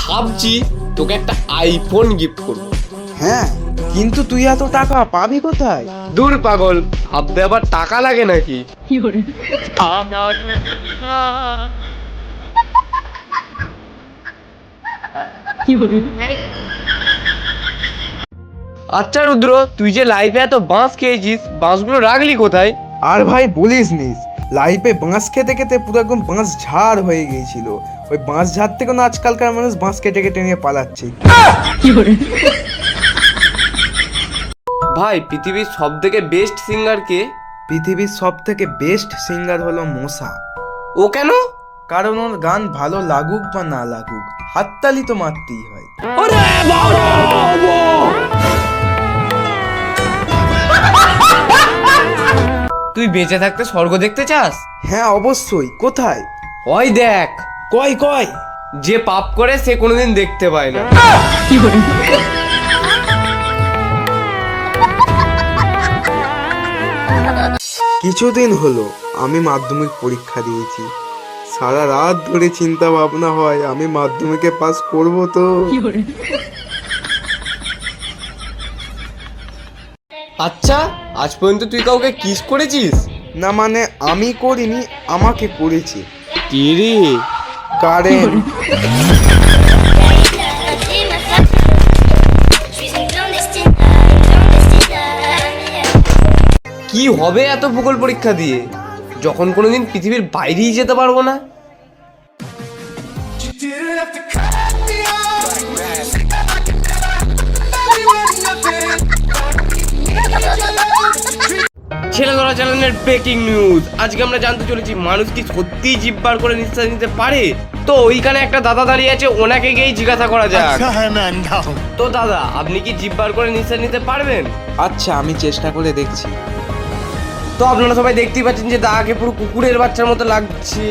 ভাবছি তোকে একটা আইফোন গিফট করবো। হ্যাঁ, কিন্তু তুই এত টাকা পাবি কোথায়? দূর পাগল, ভাবতে আবার টাকা লাগে নাকি? আচ্ছা রুদ্র, তুই যে লাইফে এত বাঁশ খেয়েছিস, বাঁশগুলো রাখলি কোথায়? আর ভাই বলিস নিস, লাইফে বাঁশ খেতে খেতে পুরো একদম বাঁশ ঝাড় হয়ে গিয়েছিল। ওই বাঁশ ঝাড় থেকে না আজকালকার মানুষ বাঁশ কেটে কেটে নিয়ে পালাচ্ছে। ভাই, পৃথিবীর সব থেকে বেস্ট সিঙ্গার কে? পৃথিবীর সব থেকে বেস্ট সিঙ্গার হলো মশা। ও কেন? কারণ ওর গান ভালো লাগুক বা না লাগুক, হাততালি তো মারতেই হয়। তুই বেঁচে থাকতে স্বর্গ দেখতে চাস? হ্যাঁ অবশ্যই, কোথায়? ওই দেখ, কয় কয়? যে পাপ করে সে কোনোদিন দেখতে পায় না। কিছুদিন হলো আমি মাধ্যমিক পরীক্ষা দিয়েছি। সারা রাত ধরে চিন্তা ভাবনা হয় আমি মাধ্যমিকে পাস করব তো। আচ্ছা, আজ পর্যন্ত তুই কাউকে কিস করেছিস? না মানে আমি করিনি, আমাকে করেছে। কি রে? কারেন্ট। কি হবে এত ভূগোল পরীক্ষা দিয়ে, যখন কোনোদিন পৃথিবীর বাইরেই যেতে পারবো না? ছেলেধরা চ্যানেলের ব্রেকিং নিউজ। আজকে আমরা জানতে চলেছি মানুষ কি সত্যিই জিভ বার করে নিঃশ্বাস নিতে পারে। তো ওইখানে একটা দাদা দাঁড়িয়ে আছে, ওনাকে গিয়েই জিজ্ঞাসা করা যাক। তো দাদা, আপনি কি জিভ বার করে নিঃশ্বাস নিতে পারবেন? আচ্ছা, আমি চেষ্টা করে দেখছি। তো আপনারা সবাই দেখতেই পাচ্ছেন যে দাদাকে পুরো কুকুরের বাচ্চার মতো লাগছে।